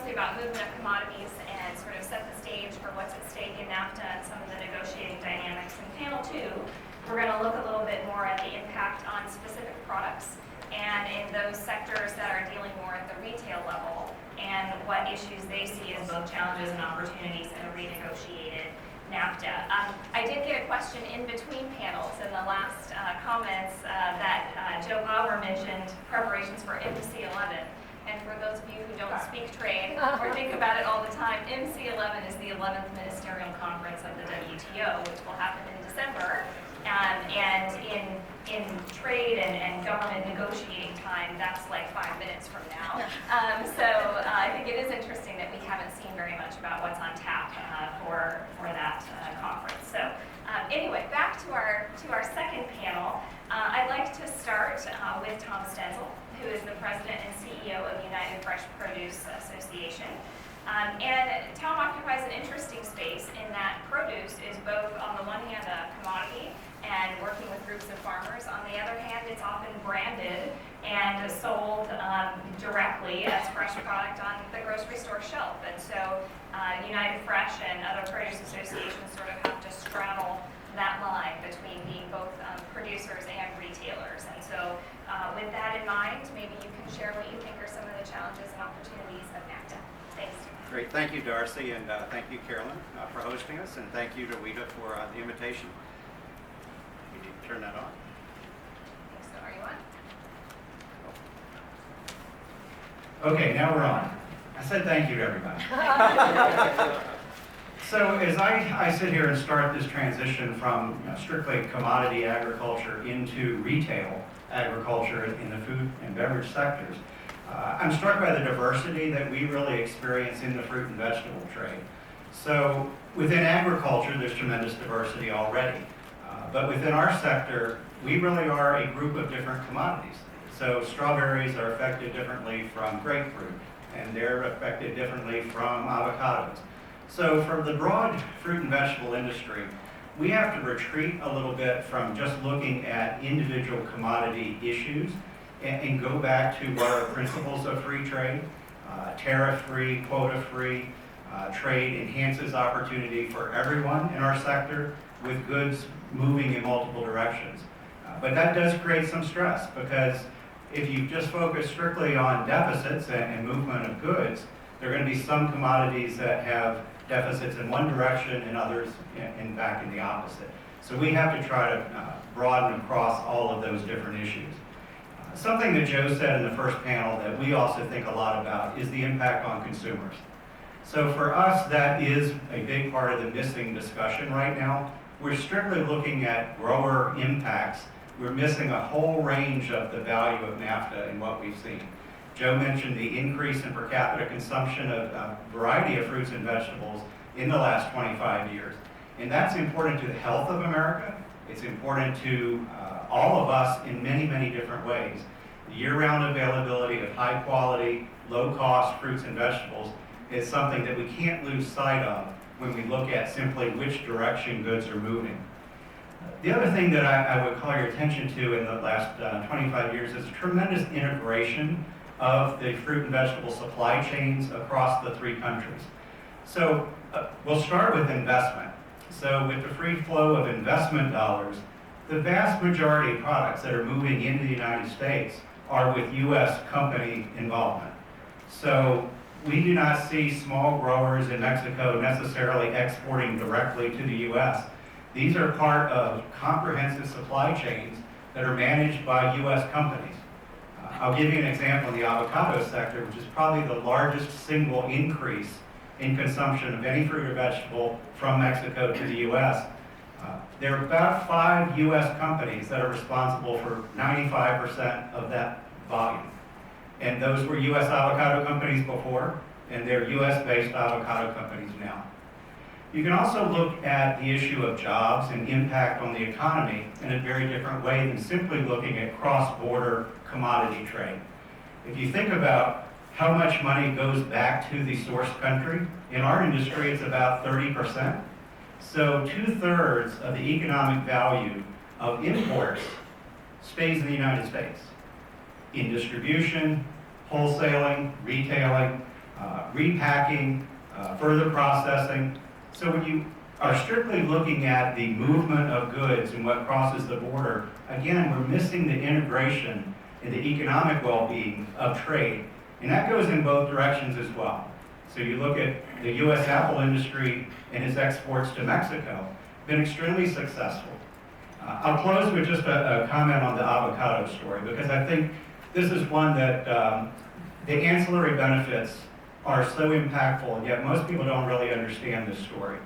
mostly about movement of commodities and sort of set the stage for what's at stake in NAFTA and some of the negotiating dynamics. In panel 2, we're going to look a little bit more at the impact on specific products and in those sectors that are dealing more at the retail level and what issues they see as both challenges and opportunities in a renegotiated NAFTA. I did get a question in between panels in the last comments that Joe Glauber mentioned preparations for MC11. And for those of you who don't speak trade or think about it all the time, MC11 is the 11th Ministerial Conference of the WTO, which will happen in December. And in trade and government negotiating time, that's like 5 minutes from now. So I think it is interesting that we haven't seen very much about what's on tap for that conference. So anyway, back to our second panel. I'd like to start with Tom Stenzel, who is the president and CEO of United Fresh Produce Association. And Tom occupies an interesting space in that produce is both, on the one hand, a commodity and working with groups of farmers. On the other hand, it's often branded and sold directly as fresh product on the grocery store shelf. And so United Fresh and other produce associations sort of have to straddle that line between being both producers and retailers. And so with that in mind, maybe you can share what you think are some of the challenges and opportunities of NAFTA. Thanks. Great. Thank you, Darcy, and thank you, Carolyn, for hosting us, and thank you to Weta for the invitation. You need to turn that on. So are you on? Okay, now we're on. I said thank you to everybody. So as I sit here and start this transition from strictly commodity agriculture into retail agriculture in the food and beverage sectors, I'm struck by the diversity that we really experience in the fruit and vegetable trade. So within agriculture, there's tremendous diversity already. But within our sector, we really are a group of different commodities. So strawberries are affected differently from grapefruit, and they're affected differently from avocados. So for the broad fruit and vegetable industry, we have to retreat a little bit from just looking at individual commodity issues and go back to what are principles of free trade. Tariff-free, quota-free trade enhances opportunity for everyone in our sector with goods moving in multiple directions. But that does create some stress because if you just focus strictly on deficits and movement of goods, there are going to be some commodities that have deficits in one direction and others back in the opposite. So we have to try to broaden across all of those different issues. Something that Joe said in the first panel that we also think a lot about is the impact on consumers. So for us, that is a big part of the missing discussion right now. We're strictly looking at grower impacts. We're missing a whole range of the value of NAFTA in what we've seen. Joe mentioned the increase in per capita consumption of a variety of fruits and vegetables in the last 25 years. And that's important to the health of America. It's important to all of us in many, many different ways. The year-round availability of high-quality, low-cost fruits and vegetables is something that we can't lose sight of when we look at simply which direction goods are moving. The other thing that I would call your attention to in the last 25 years is tremendous integration of the fruit and vegetable supply chains across the three countries. So we'll start with investment. So with the free flow of investment dollars, the vast majority of products that are moving into the United States are with U.S. company involvement. So we do not see small growers in Mexico necessarily exporting directly to the U.S. These are part of comprehensive supply chains that are managed by U.S. companies. I'll give you an example in the avocado sector, which is probably the largest single increase in consumption of any fruit or vegetable from Mexico to the U.S. There are about 5 U.S. companies that are responsible for 95% of that volume. And those were U.S. avocado companies before, and they're U.S.-based avocado companies now. You can also look at the issue of jobs and impact on the economy in a very different way than simply looking at cross-border commodity trade. If you think about how much money goes back to the source country, in our industry it's about 30%. So 2/3 of the economic value of imports stays in the United States. In distribution, wholesaling, retailing, repacking, further processing. So when you are strictly looking at the movement of goods and what crosses the border, again, we're missing the integration and the economic well-being of trade. And that goes in both directions as well. So you look at the U.S. apple industry and its exports to Mexico, been extremely successful. I'll close with just a comment on the avocado story, because I think this is one that the ancillary benefits are so impactful, and yet most people don't really understand this story.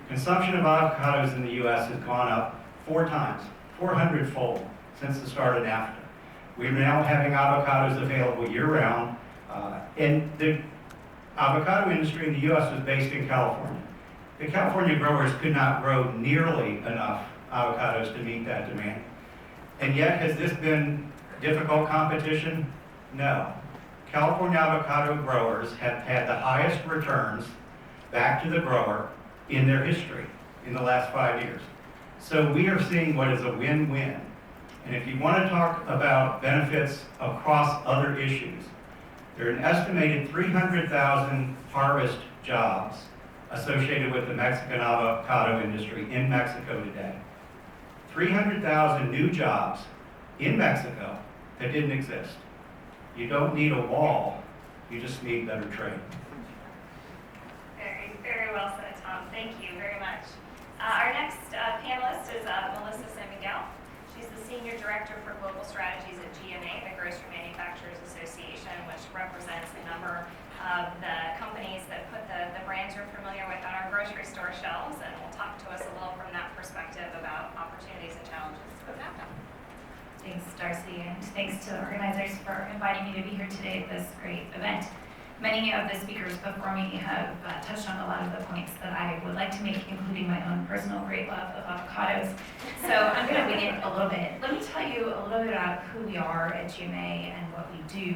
Consumption of avocados in the U.S. has gone up 4 times, 400-fold since the start of NAFTA. We're now having avocados available year-round, and the avocado industry in the U.S. was based in California. The California growers could not grow nearly enough avocados to meet that demand. And yet, has this been difficult competition? No. California avocado growers have had the highest returns back to the grower in their history in the last 5 years. So we are seeing what is a win-win. And if you want to talk about benefits across other issues, there are an estimated 300,000 harvest jobs associated with the Mexican avocado industry in Mexico today. 300,000 new jobs in Mexico that didn't exist. You don't need a wall, you just need better trade. Very, very well said, Tom. Thank you very much. Our next panelist is Melissa San Miguel. She's the Senior Director for Global Strategies at GMA, the Grocery Manufacturers Association, which represents a number of the companies that put the brands you're familiar with on our grocery store shelves, and will talk to us a little from that perspective about opportunities and challenges of NAFTA. Thanks, Darci, and thanks to the organizers for inviting me to be here today at this great event. Many of the speakers before me have touched on a lot of the points that I would like to make, including my own personal great love of avocados. So I'm going to wing it a little bit. Let me tell you a little bit about who we are at GMA and what we do,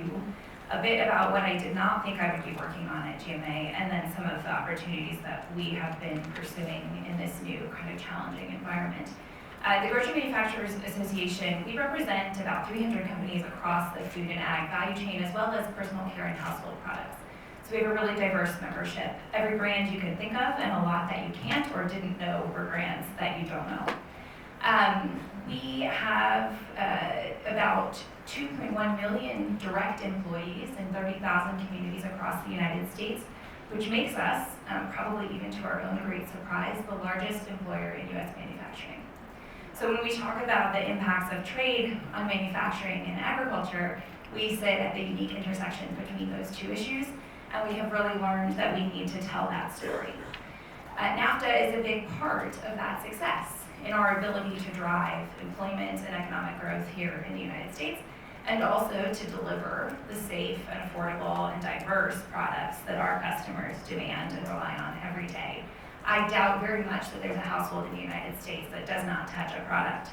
a bit about what I did not think I would be working on at GMA, and then some of the opportunities that we have been pursuing in this new kind of challenging environment. The Grocery Manufacturers Association, we represent about 300 companies across the food and ag value chain, as well as personal care and household products. So we have a really diverse membership. Every brand you can think of, and a lot that you can't or didn't know were brands that you don't know. We have about 2.1 million direct employees in 30,000 communities across the United States, which makes us, probably even to our own great surprise, the largest employer in U.S. manufacturing. So when we talk about the impacts of trade on manufacturing and agriculture, we sit at the unique intersection between those two issues, and we have really learned that we need to tell that story. NAFTA is a big part of that success in our ability to drive employment and economic growth here in the United States, and also to deliver the safe and affordable and diverse products that our customers demand and rely on every day. I doubt very much that there's a household in the United States that does not touch a product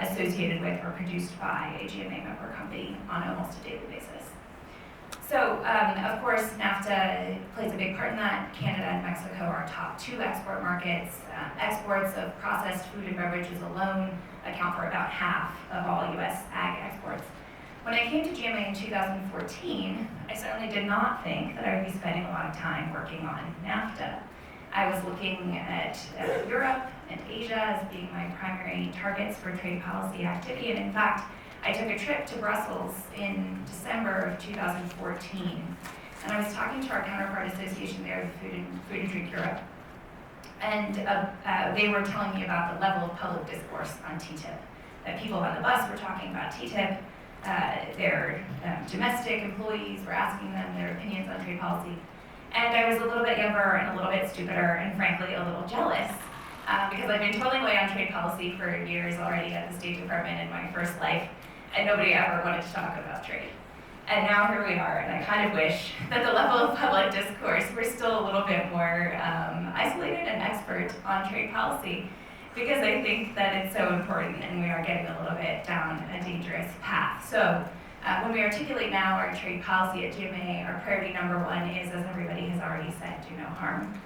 associated with or produced by a GMA member company on almost a daily basis. So, of course, NAFTA plays a big part in that. Canada and Mexico are top 2 export markets. Exports of processed food and beverages alone account for about half of all U.S. ag exports. When I came to GMA in 2014, I certainly did not think that I would be spending a lot of time working on NAFTA. I was looking at Europe and Asia as being my primary targets for trade policy activity, and in fact, I took a trip to Brussels in December of 2014, and I was talking to our counterpart association there, the Food and Drink Europe, and they were telling me about the level of public discourse on TTIP, that people on the bus were talking about TTIP, their domestic employees were asking them their opinions on trade policy. And I was a little bit younger and a little bit stupider and frankly a little jealous because I've been toiling away on trade policy for years already at the State Department in my first life, and nobody ever wanted to talk about trade. And now here we are, and I kind of wish that the level of public discourse were still a little bit more isolated and expert on trade policy, because I think that it's so important and we are getting a little bit down a dangerous path. So when we articulate now our trade policy at GMA, our priority number 1 is, as everybody has already said, do no harm.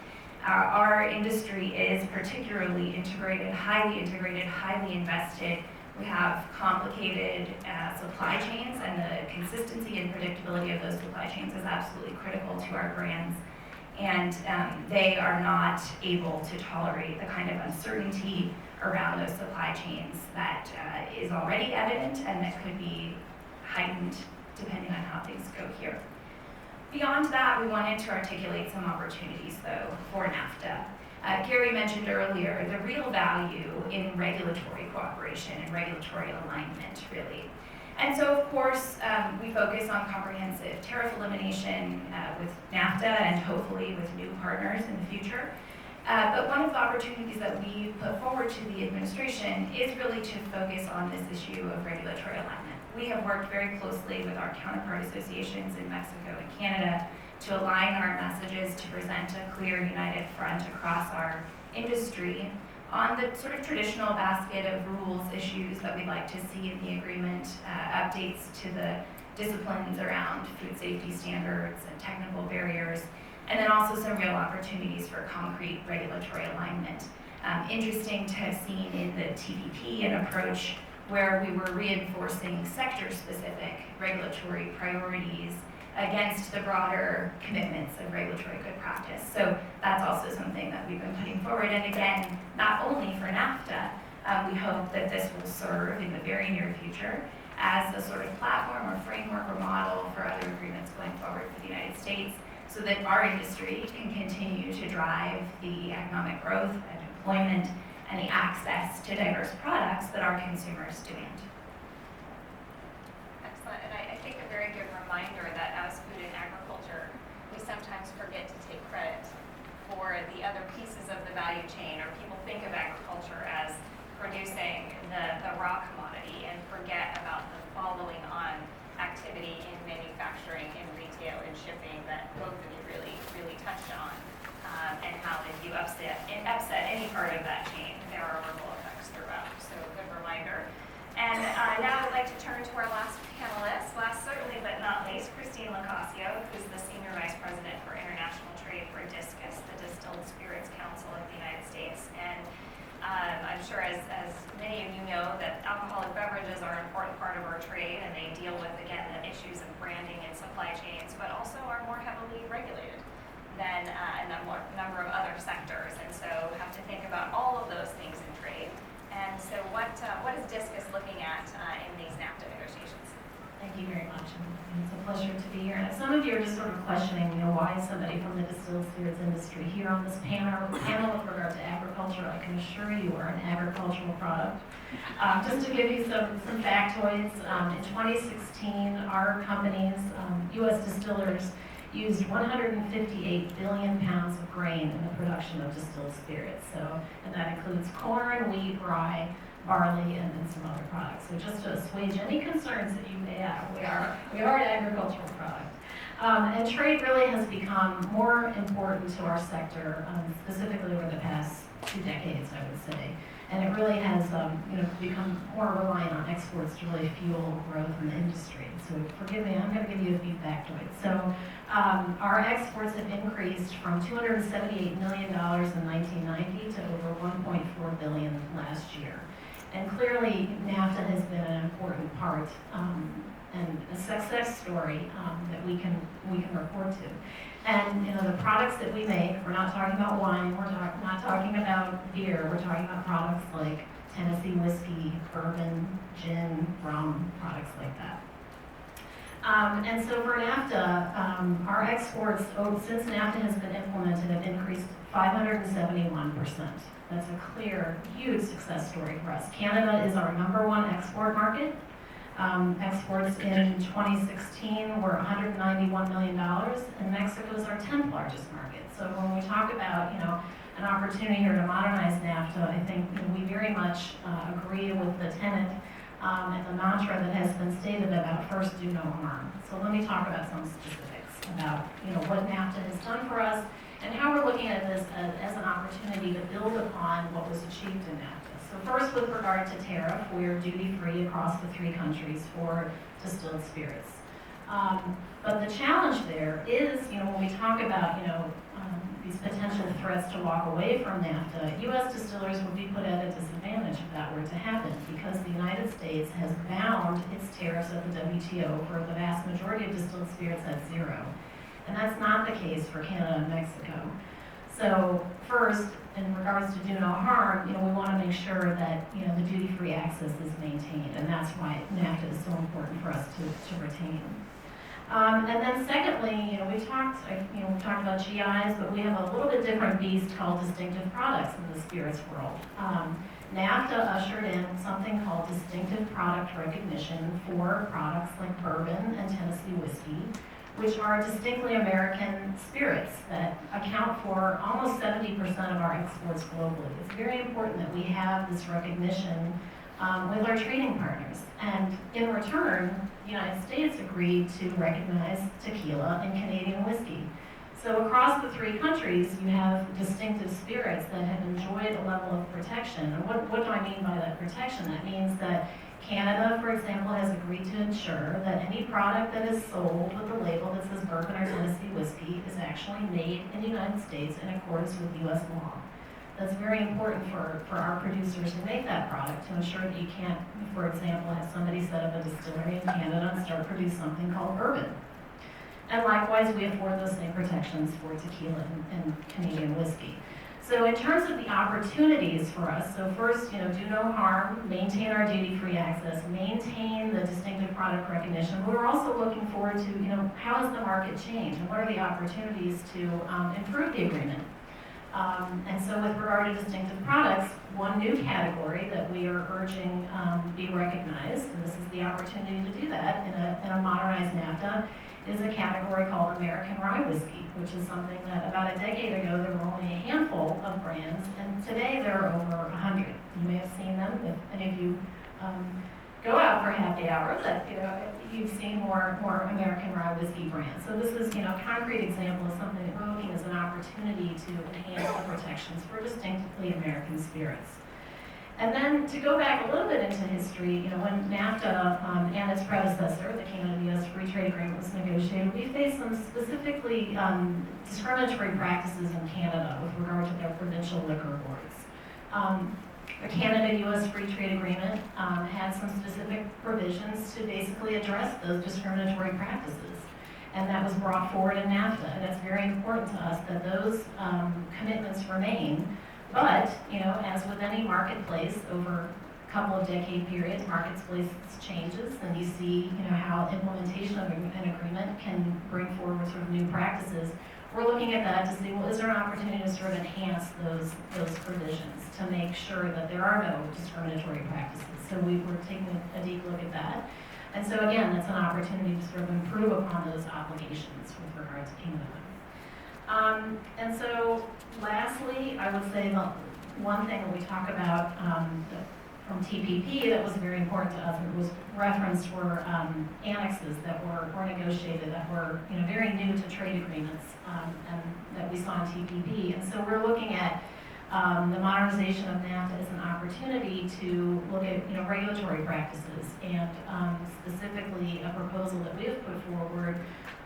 Our industry is particularly integrated, highly invested. We have complicated supply chains, and the consistency and predictability of those supply chains is absolutely critical to our brands. And they are not able to tolerate the kind of uncertainty around those supply chains that is already evident and that could be heightened depending on how things go here. Beyond that, we wanted to articulate some opportunities, though, for NAFTA. Gary mentioned earlier the real value in regulatory cooperation and regulatory alignment, really. And so, of course, we focus on comprehensive tariff elimination with NAFTA and hopefully with new partners in the future. But one of the opportunities that we put forward to the administration is really to focus on this issue of regulatory alignment. We have worked very closely with our counterpart associations in Mexico and Canada to align our messages to present a clear, united front across our industry on the sort of traditional basket of rules issues that we'd like to see in the agreement, updates to the disciplines around food safety standards and technical barriers, and then also some real opportunities for concrete regulatory alignment. Interesting to have seen in the TPP an approach where we were reinforcing sector-specific regulatory priorities against the broader commitments of regulatory good practice. So that's also something that we've been putting forward. And again, not only for NAFTA, we hope that this will serve in the very near future as a sort of platform or framework or model for other agreements going forward for the United States, so that our industry can continue to drive the economic growth and employment and the access to diverse products that our consumers demand. Excellent, and I think a very good reminder that as food and agriculture, we sometimes forget to take credit for the other pieces of the value chain, or people think of agriculture as producing the raw commodity and forget about the following on activity in manufacturing, in retail, in shipping that both of you really touched on, and how if you upset any part of that chain, there are ripple effects throughout. So good reminder. And now I'd like to turn to our last panelist, last certainly but not least, Christine Locascio, who's the Senior Vice President for International Trade for DISCUS, the Distilled Spirits Council of the United States. And I'm sure as many of you know that alcoholic beverages are an important part of our trade, and they deal with, again, the issues of branding and supply chains, but also are more heavily regulated than a number of other sectors, and so have to think about all of those things in trade. And so what is DISCUS looking at in these NAFTA negotiations? Thank you very much, and it's a pleasure to be here. And if some of you are just sort of questioning, why is somebody from the distilled spirits industry here on this panel with regard to agriculture, I can assure you we're an agricultural product. Just to give you some factoids, in 2016, our companies, U.S. distillers, used 158 billion pounds of grain in the production of distilled spirits. And that includes corn, wheat, rye, barley, and then some other products. So just to assuage any concerns that you may have, we are an agricultural product. And trade really has become more important to our sector, specifically over the past 2 decades, I would say. And it really has become more reliant on exports to really fuel growth in the industry. So forgive me, I'm going to give you a few factoids. So our exports have increased from $278 million in 1990 to over $1.4 billion last year. And clearly, NAFTA has been an important part and a success story that we can report to. And the products that we make, we're not talking about wine, we're not talking about beer, we're talking about products like Tennessee whiskey, bourbon, gin, rum, products like that. And so for NAFTA, our exports, since NAFTA has been implemented, have increased 571%. That's a clear, huge success story for us. Canada is our #1 export market. Exports in 2016 were $191 million, and Mexico is our 10th largest market. So when we talk about, an opportunity here to modernize NAFTA, I think we very much agree with the tenet and the mantra that has been stated about first do no harm. So let me talk about some specifics about, what NAFTA has done for us and how we're looking at this as an opportunity to build upon what was achieved in NAFTA. So first, with regard to tariff, we are duty-free across the 3 countries for distilled spirits. But the challenge there is, when we talk about, these potential threats to walk away from NAFTA, U.S. distillers would be put at a disadvantage if that were to happen, because the United States has bound its tariffs at the WTO for the vast majority of distilled spirits at zero. And that's not the case for Canada and Mexico. So first, in regards to do no harm, we want to make sure that, the duty-free access is maintained, and that's why NAFTA is so important for us to retain. And then secondly, we've talked about GIs, but we have a little bit different beast called distinctive products in the spirits world. NAFTA ushered in something called distinctive product recognition for products like bourbon and Tennessee whiskey, which are distinctly American spirits that account for almost 70% of our exports globally. It's very important that we have this recognition with our trading partners. And in return, the United States agreed to recognize tequila and Canadian whiskey. So across the three countries, you have distinctive spirits that have enjoyed a level of protection. And what do I mean by that protection? That means that Canada, for example, has agreed to ensure that any product that is sold with a label that says bourbon or Tennessee whiskey is actually made in the United States in accordance with U.S. law. That's very important for our producers who make that product to ensure that you can't, for example, have somebody set up a distillery in Canada and start producing something called bourbon. And likewise, we afford those same protections for tequila and Canadian whiskey. So in terms of the opportunities for us, so first, do no harm, maintain our duty-free access, maintain the distinctive product recognition, but we're also looking forward to, how has the market changed and what are the opportunities to improve the agreement? And so with regard to distinctive products, one new category that we are urging be recognized, and this is the opportunity to do that in a modernized NAFTA, is a category called American Rye Whiskey, which is something that about a decade ago there were only a handful of brands, and today there are over 100. You may have seen them if any of you go out for happy hour, that you've seen more American Rye Whiskey brands. So this is a concrete example of something that we're looking as an opportunity to enhance the protections for distinctively American spirits. And then to go back a little bit into history, when NAFTA and its predecessor, the Canada-U.S. Free Trade Agreement, was negotiated, we faced some specifically discriminatory practices in Canada with regard to their provincial liquor boards. The Canada-U.S. Free Trade Agreement had some specific provisions to basically address those discriminatory practices, and that was brought forward in NAFTA. And it's very important to us that those commitments remain. But, as with any marketplace, over a couple of decade periods, marketplace changes, and you see, how implementation of an agreement can bring forward sort of new practices. We're looking at that to see, well, is there an opportunity to sort of enhance those provisions to make sure that there are no discriminatory practices? So we're taking a deep look at that. And so again, that's an opportunity to sort of improve upon those obligations with regard to Canada. And so lastly, I would say the one thing that we talk about from TPP that was very important to us, and it was referenced, were annexes that were negotiated that were very new to trade agreements and that we saw in TPP. And so we're looking at the modernization of NAFTA as an opportunity to look at regulatory practices, and specifically a proposal that we have put forward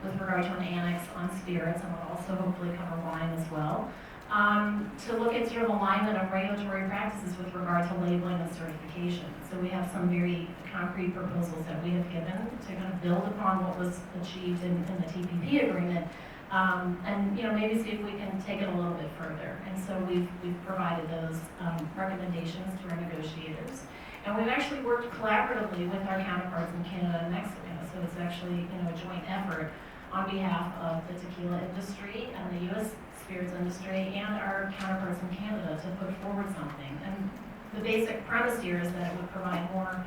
with regard to an annex on spirits, and we'll also hopefully cover wine as well, to look at sort of alignment of regulatory practices with regard to labeling and certification. So we have some very concrete proposals that we have given to kind of build upon what was achieved in the TPP agreement, and maybe see if we can take it a little bit further. And so we've provided those recommendations to our negotiators. And we've actually worked collaboratively with our counterparts in Canada and Mexico. So it's actually a joint effort on behalf of the tequila industry and the U.S. spirits industry and our counterparts in Canada to put forward something. And the basic premise here is that it would provide more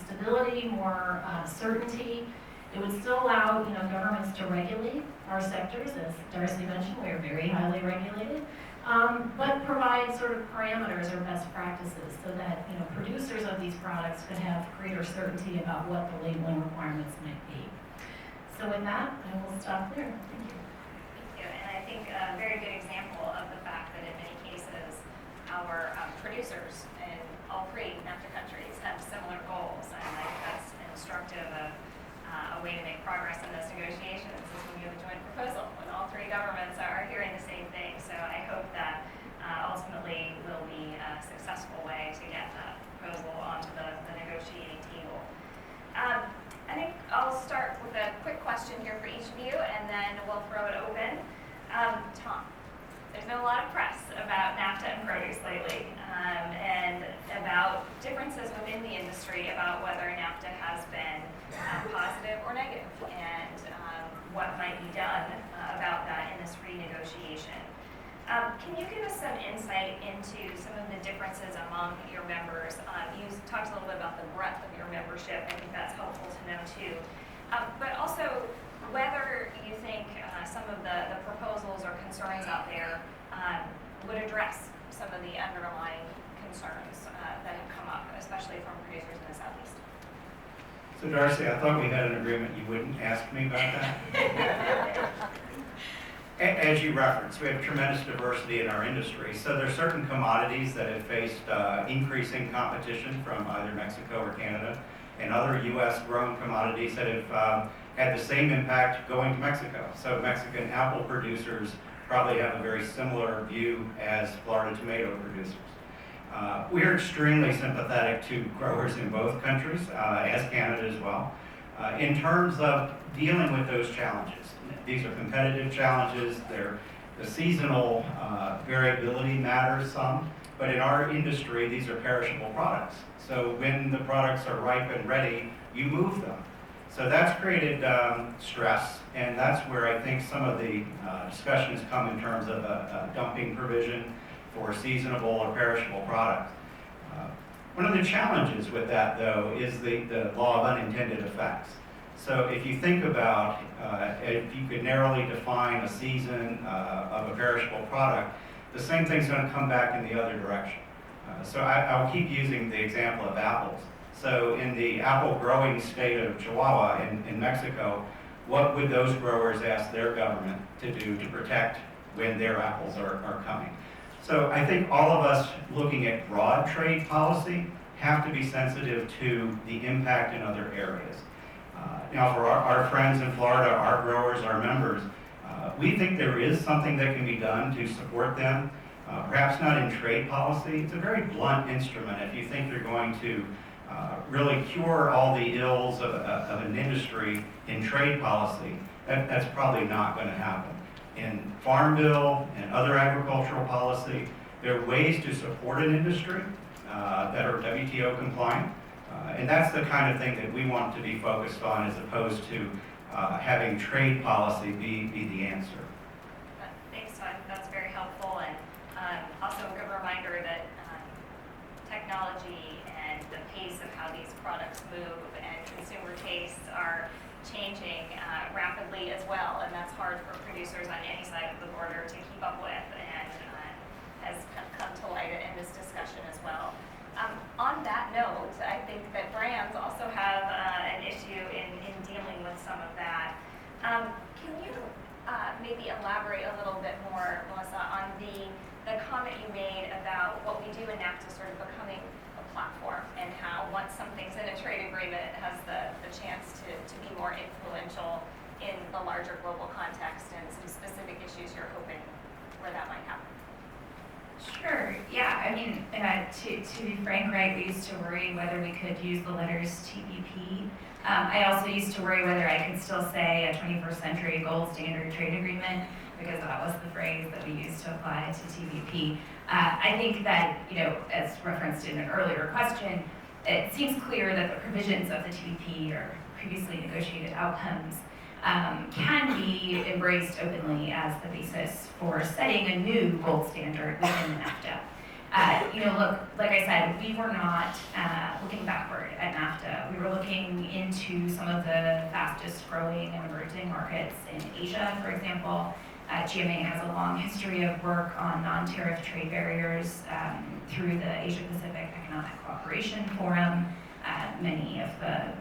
stability, more certainty. It would still allow governments to regulate our sectors. As Darci mentioned, we are very highly regulated, but provide sort of parameters or best practices so that producers of these products could have greater certainty about what the labeling requirements might be. So with that, I will stop there. Thank you. Thank you. And I think a very good example of the fact that in many cases, our producers in all three NAFTA countries have similar goals. And I think that's instructive of a way to make progress in those negotiations is when you have a joint proposal, when all three governments are hearing the same thing throw it open. Tom, there's been a lot of press about NAFTA and produce lately, and about differences within the industry about whether NAFTA has been positive or negative, and what might be done about that in this renegotiation. Can you give us some insight into some of the differences among your members? You talked a little bit about the breadth of your membership. I think that's helpful to know too. But also whether you think some of the proposals or concerns out there would address some of the underlying concerns that have come up, especially from producers in the Southeast. So Darci, I thought we had an agreement you wouldn't ask me about that. As you referenced, we have tremendous diversity in our industry. So there are certain commodities that have faced increasing competition from either Mexico or Canada, and other U.S. grown commodities that have had the same impact going to Mexico. So Mexican apple producers probably have a very similar view as Florida tomato producers. We are extremely sympathetic to growers in both countries, as Canada as well, in terms of dealing with those challenges. These are competitive challenges. The seasonal variability matters some, but in our industry, these are perishable products. So when the products are ripe and ready, you move them. So that's created stress, and that's where I think some of the discussions come in terms of a dumping provision for seasonable or perishable products. One of the challenges with that, though, is the law of unintended effects. So if you think about, if you could narrowly define a season of a perishable product, the same thing's going to come back in the other direction. So I'll keep using the example of apples. So in the apple growing state of Chihuahua in Mexico, what would those growers ask their government to do to protect when their apples are coming? So I think all of us looking at broad trade policy have to be sensitive to the impact in other areas. Now for our friends in Florida, our growers, our members, we think there is something that can be done to support them, perhaps not in trade policy. It's a very blunt instrument. If you think you're going to really cure all the ills of an industry in trade policy, that's probably not going to happen. In Farm Bill and other agricultural policy, there are ways to support an industry that are WTO compliant. And that's the kind of thing that we want to be focused on, as opposed to having trade policy be the answer. Thanks, Todd. That's very helpful, and also a good reminder that technology and the pace of how these products move and consumer tastes are changing rapidly as well, and that's hard for producers on any side of the border to keep up with, and has come to light in this discussion as well. On that note, I think that brands also have an issue in dealing with some of that. Can you maybe elaborate a little bit more, Melissa, on the comment you made about what we do in NAFTA sort of becoming a platform, and how once something's in a trade agreement, it has the chance to be more influential in the larger global context, and some specific issues you're hoping where that might happen? Sure, yeah, I mean, to be frank, right, we used to worry whether we could use the letters TPP. I also used to worry whether I could still say a 21st century gold standard trade agreement, because that was the phrase that we used to apply to TPP. I think that, you know, as referenced in an earlier question, it seems clear that the provisions of the TPP, or previously negotiated outcomes, can be embraced openly as the basis for setting a new gold standard within NAFTA. You know, look, like I said, we were not looking backward at NAFTA. We were looking into some of the fastest growing and emerging markets in Asia, for example. Jaime has a long history of work on non-tariff trade barriers through the Asia Pacific Economic Cooperation Forum.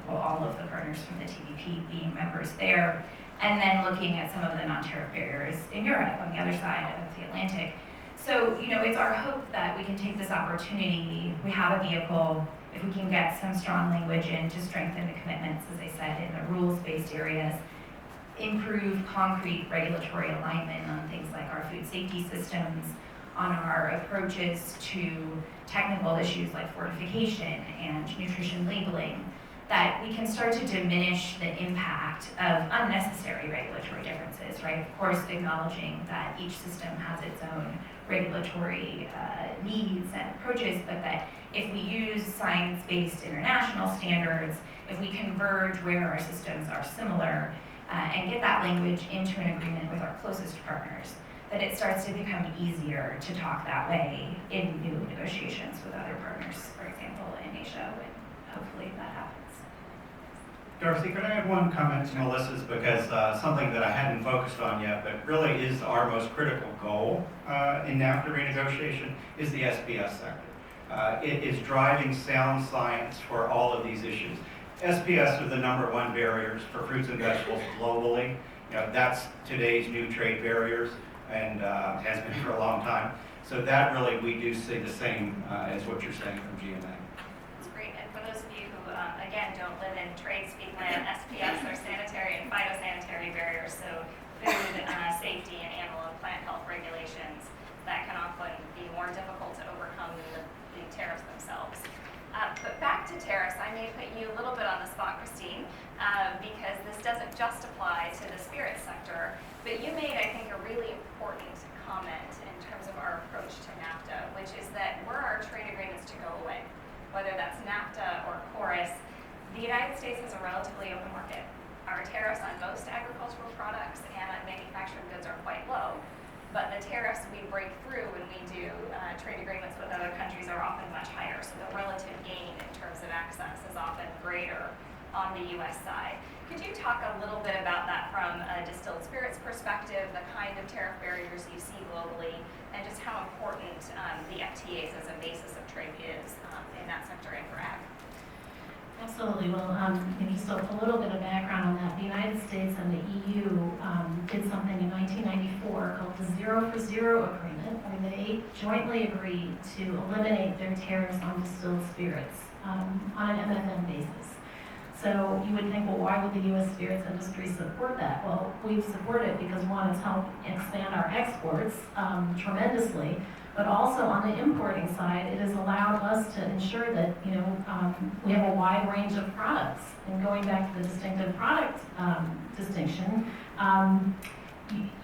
All of the partners from the TPP being members there, and then looking at some of the non-tariff barriers in Europe on the other side of the Atlantic. So, you know, it's our hope that we can take this opportunity. We have a vehicle, if we can get some strong language in to strengthen the commitments, as I said, in the rules-based areas, improve concrete regulatory alignment on things like our food safety systems, on our approaches to technical issues like fortification and nutrition labeling, that we can start to diminish the impact of unnecessary regulatory differences, right? Of course, acknowledging that each system has its own regulatory needs and approaches, but that if we use science-based international standards, if we converge where our systems are similar, and get that language into an agreement with our closest partners, that it starts to become easier to talk that way in new negotiations with other partners, for example, in Asia, when hopefully that happens. Darci, could I add one comment to Melissa's, because something that I hadn't focused on yet, but really is our most critical goal in NAFTA renegotiation is the SPS sector. It is driving sound science for all of these issues. SPS are the #1 barriers for fruits and vegetables globally. You know, that's today's new trade barriers and has been for a long time. So that really, we do see the same as what you're saying from GMA. That's great. And for those of you who, again, don't live in trade speak land, SPS are sanitary and phytosanitary barriers, so food safety and animal and plant health regulations that can often be more difficult to overcome than the tariffs themselves. But back to tariffs, I may put you a little bit on the spot, Christine, because this doesn't just apply to the spirits sector, but you made, I think, a really important comment in terms of our approach to NAFTA, which is that were our trade agreements to go away, whether that's NAFTA or CORUS, the United States has a relatively open market. Our tariffs on most agricultural products and on manufactured goods are quite low, but the tariffs we break through when we do trade agreements with other countries are often much higher, so the relative gain in terms of access is often greater on the U.S. side. Could you talk a little bit about that from a distilled spirits perspective, the kind of tariff barriers you see globally, and just how important the FTAs as a basis of trade is in that sector and for ag? Absolutely. Well, just a little bit of background on that. The United States and the EU did something in 1994 called the Zero for Zero Agreement, where they jointly agreed to eliminate their tariffs on distilled spirits on an MFN basis. So you would think, well, why would the U.S. spirits industry support that? Well, we've supported it because, one, it's helped expand our exports tremendously, but also on the importing side, it has allowed us to ensure that, we have a wide range of products. And going back to the distinctive product distinction,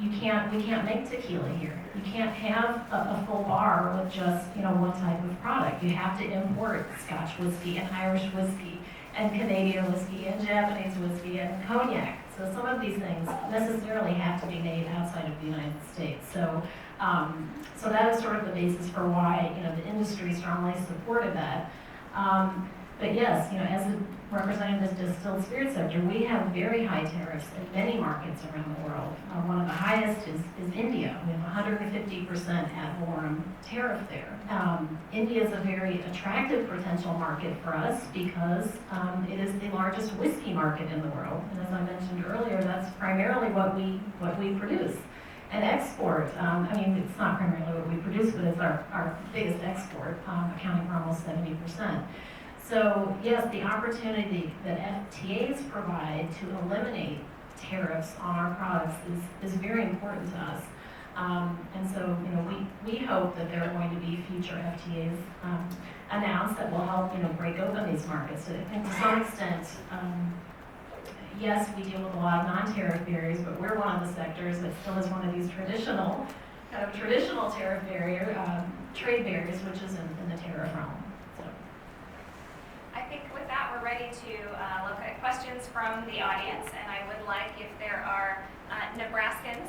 we can't make tequila here. You can't have a full bar with just, one type of product. You have to import Scotch whiskey and Irish whiskey and Canadian whiskey and Japanese whiskey and cognac. So some of these things necessarily have to be made outside of the United States. So that is sort of the basis for why the industry strongly supported that. But yes, as representing this distilled spirits sector, we have very high tariffs in many markets around the world. One of the highest is India. We have 150% ad valorem tariff there. India is a very attractive potential market for us because it is the largest whiskey market in the world. And as I mentioned earlier, that's primarily what we produce. And export, it's not primarily what we produce, but it's our biggest export, accounting for almost 70%. So yes, the opportunity that FTAs provide to eliminate tariffs on our products is very important to us. And so, we hope that there are going to be future FTAs announced that will help, break open these markets. So I think to some extent, yes, we deal with a lot of non-tariff barriers, but we're one of the sectors that still is one of these traditional tariff trade barriers, which is in the tariff realm. I think with that, we're ready to look at questions from the audience, and I would like, if there are Nebraskans